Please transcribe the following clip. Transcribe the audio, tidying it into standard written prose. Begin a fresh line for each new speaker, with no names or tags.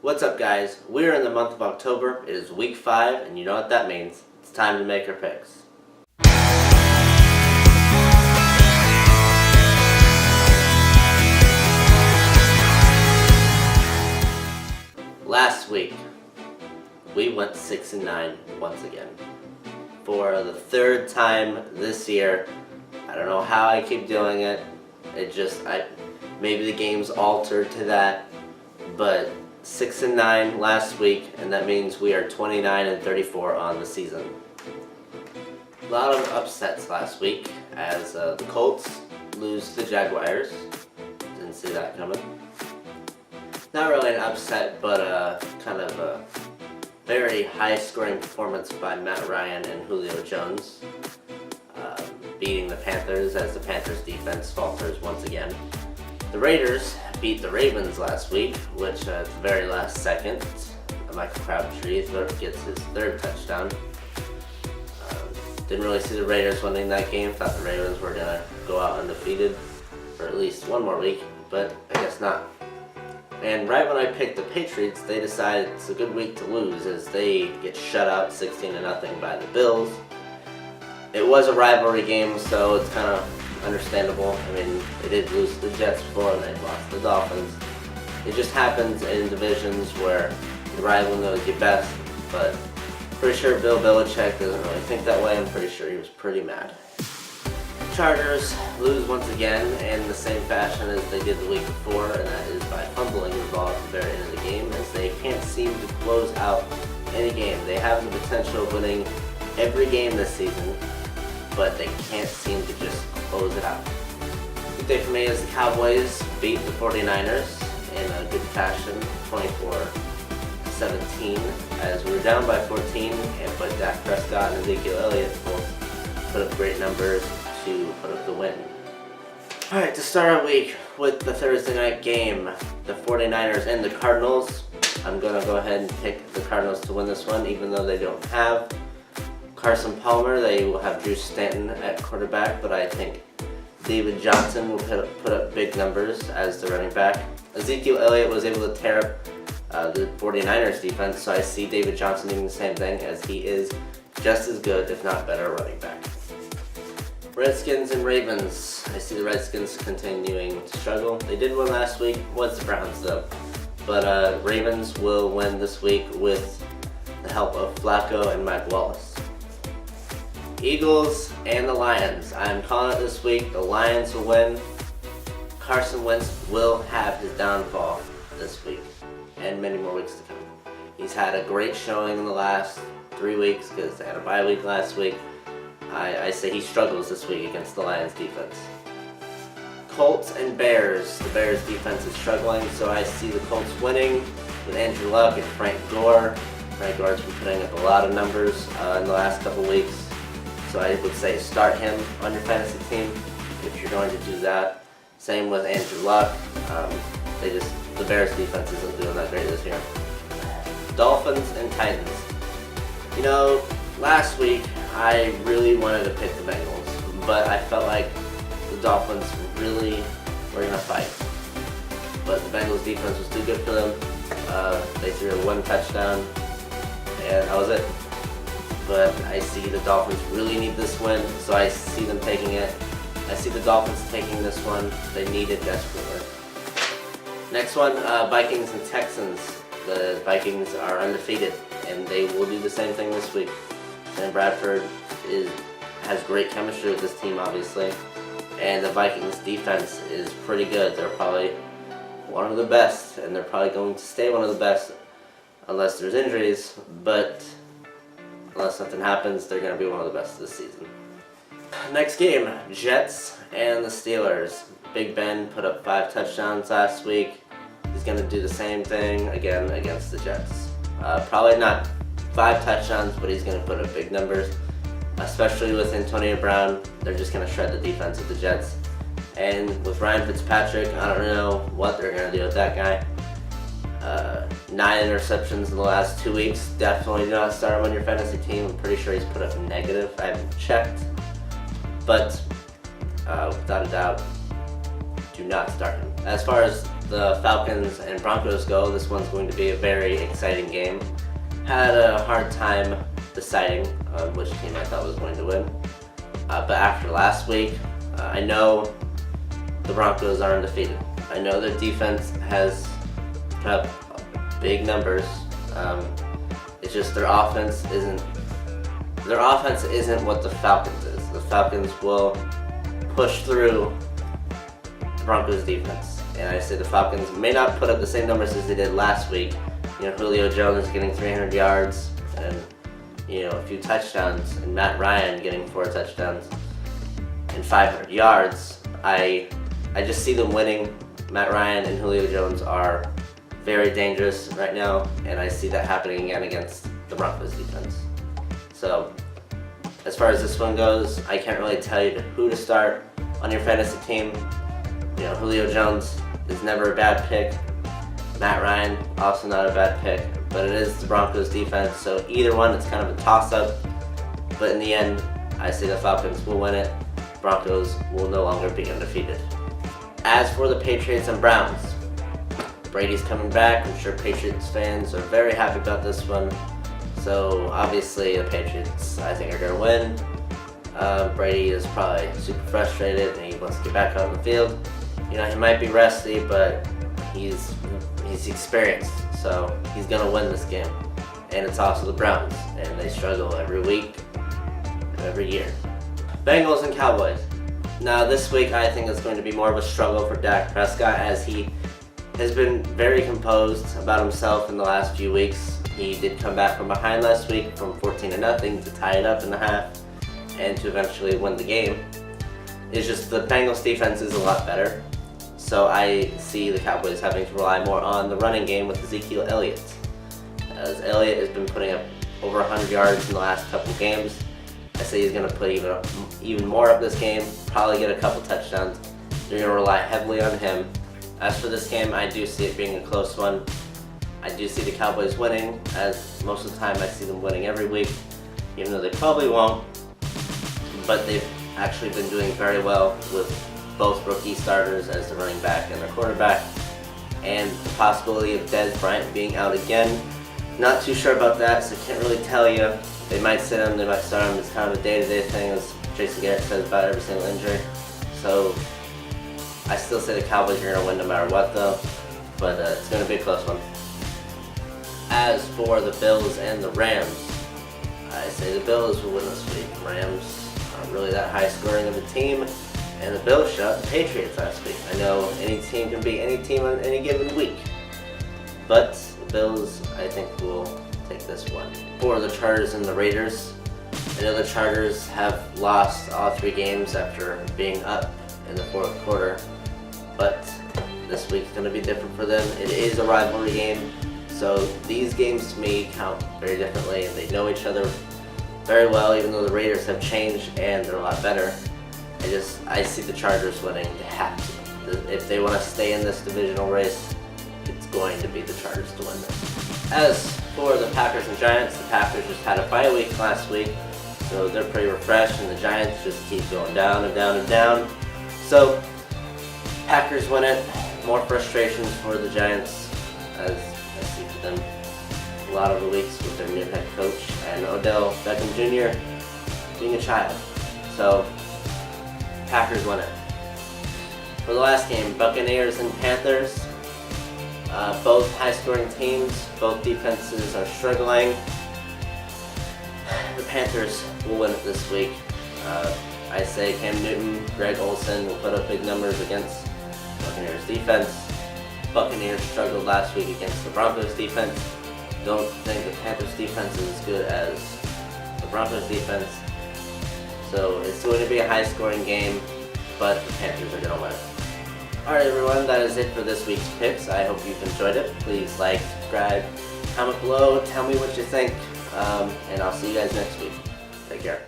What's up, guys? We're in the month of October. It is week 5, and you know what that means. It's time to make our picks. Last week, we went 6-9 once again. For the third time this year. I don't know how I keep doing it. Maybe the game's altered to that, but 6-9 last week, and that means we are 29-34 on the season. A lot of upsets last week as the Colts lose to the Jaguars. Didn't see that coming. Not really an upset, but kind of a very high-scoring performance by Matt Ryan and Julio Jones, beating the Panthers as the Panthers defense falters once again. The Raiders beat the Ravens last week, which at the very last second, Michael Crabtree gets his third touchdown. Didn't really see the Raiders winning that game. Thought the Ravens were going to go out undefeated for at least one more week, but I guess not. And right when I picked the Patriots, they decided it's a good week to lose as they get shut out 16-0 by the Bills. It was a rivalry game, so it's kind of understandable. I mean, they did lose to the Jets before and they lost to the Dolphins. It just happens in divisions where the rival knows you best, but pretty sure Bill Belichick doesn't really think that way. I'm pretty sure he was pretty mad. Chargers lose once again in the same fashion as they did the week before, and that is by fumbling the ball at the very end of the game as they can't seem to close out any game. They have the potential of winning every game this season, but they can't seem to just close it out. Good day for me as the Cowboys beat the 49ers in a good fashion, 24-17, as we were down by 14, but Dak Prescott and Ezekiel Elliott both put up great numbers to put up the win. Alright, to start our week with the Thursday night game, the 49ers and the Cardinals. I'm going to go ahead and pick the Cardinals to win this one, even though they don't have Carson Palmer. They will have Drew Stanton at quarterback, but I think David Johnson will put up big numbers as the running back. Ezekiel Elliott was able to tear up the 49ers defense, so I see David Johnson doing the same thing as he is just as good, if not better, running back. Redskins and Ravens. I see the Redskins continuing to struggle. They did win last week. Was the Browns though. But Ravens will win this week with the help of Flacco and Mike Wallace. Eagles and the Lions. I'm calling it this week. The Lions will win. Carson Wentz will have his downfall this week and many more weeks to come. He's had a great showing in the last 3 weeks because they had a bye week last week. I say he struggles this week against the Lions defense. Colts and Bears. The Bears defense is struggling, so I see the Colts winning with Andrew Luck and Frank Gore. Frank Gore's been putting up a lot of numbers in the last couple weeks, so I would say start him on your fantasy team if you're going to do that. Same with Andrew Luck. The Bears defense isn't doing that great this year. Dolphins and Titans. You know, last week I really wanted to pick the Bengals, but I felt like the Dolphins really were going to fight. But the Bengals defense was too good for them. They threw one touchdown, and that was it. But I see the Dolphins really need this win, so I see them taking it. I see the Dolphins taking this one. They need it desperately. Next one, Vikings and Texans. The Vikings are undefeated, and they will do the same thing this week. And Bradford has great chemistry with this team, obviously. And the Vikings defense is pretty good. They're probably one of the best, and they're probably going to stay one of the best unless there's injuries. But unless something happens, they're going to be one of the best this season. Next game, Jets and the Steelers. Big Ben put up 5 touchdowns last week. He's going to do the same thing again against the Jets. Probably not 5 touchdowns, but he's going to put up big numbers, especially with Antonio Brown. They're just going to shred the defense of the Jets. And with Ryan Fitzpatrick, I don't know what they're going to do with that guy. 9 interceptions in the last 2 weeks. Definitely do not start him on your fantasy team. I'm pretty sure he's put up a negative. I haven't checked. But without a doubt, do not start him. As far as the Falcons and Broncos go, this one's going to be a very exciting game. Had a hard time deciding on which team I thought was going to win. But after last week, I know the Broncos are undefeated. I know their defense has put up big numbers. It's just their offense isn't what the Falcons is. The Falcons will push through the Broncos defense. And I say the Falcons may not put up the same numbers as they did last week. You know, Julio Jones getting 300 yards and, you know, a few touchdowns, and Matt Ryan getting 4 touchdowns and 500 yards. I just see them winning. Matt Ryan and Julio Jones are very dangerous right now, and I see that happening again against the Broncos defense. So, as far as this one goes, I can't really tell you who to start on your fantasy team. You know, Julio Jones is never a bad pick. Matt Ryan, also not a bad pick, but it is the Broncos defense, so either one, it's kind of a toss-up. But in the end, I say the Falcons will win it. Broncos will no longer be undefeated. As for the Patriots and Browns, Brady's coming back. I'm sure Patriots fans are very happy about this one. So obviously the Patriots, I think, are going to win. Brady is probably super frustrated and he wants to get back out on the field. You know, he might be rusty, but he's experienced, so he's going to win this game. And it's also the Browns, and they struggle every week, every year. Bengals and Cowboys. Now this week I think it's going to be more of a struggle for Dak Prescott, as he has been very composed about himself in the last few weeks. He did come back from behind last week from 14-0 to tie it up in the half and to eventually win the game. It's just the Bengals defense is a lot better, so I see the Cowboys having to rely more on the running game with Ezekiel Elliott, as Elliott has been putting up over 100 yards in the last couple games. I say he's going to put even more up this game, probably get a couple touchdowns. They're going to rely heavily on him. As for this game, I do see it being a close one. I do see the Cowboys winning, as most of the time I see them winning every week, even though they probably won't. But they've actually been doing very well with both rookie starters as the running back and their quarterback, and the possibility of Dez Bryant being out again. Not too sure about that, so I can't really tell you. They might sit him, they might start him. It's kind of a day-to-day thing, as Jason Garrett says about every single injury. So I still say the Cowboys are going to win no matter what, though, but it's going to be a close one. As for the Bills and the Rams, I say the Bills will win this week. The Rams aren't really that high scoring of a team, and the Bills shut the Patriots last week. I know any team can beat any team on any given week, but the Bills, I think, will take this one. For the Chargers and the Raiders, I know the Chargers have lost all 3 games after being up in the 4th quarter, but this week's going to be different for them. It is a rivalry game, so these games to me count very differently, and they know each other very well, even though the Raiders have changed and they're a lot better. I see the Chargers winning. They have to. If they want to stay in this divisional race, it's going to be the Chargers to win this. As for the Packers and Giants, the Packers just had a bye week last week, so they're pretty refreshed, and the Giants just keep going down and down and down. So Packers win it. More frustrations for the Giants, as I see for them a lot of the weeks with their new head coach and Odell Beckham Jr. being a child. So Packers win it. For the last game, Buccaneers and Panthers. Both high-scoring teams, both defenses are struggling. The Panthers will win it this week. I say Cam Newton, Greg Olsen will put up big numbers against Buccaneers defense. Buccaneers struggled last week against the Broncos defense. Don't think the Panthers defense is as good as the Broncos defense. So it's going to be a high-scoring game, but the Panthers are going to win. Alright everyone, that is it for this week's picks. I hope you've enjoyed it. Please like, subscribe, comment below, tell me what you think, and I'll see you guys next week. Take care.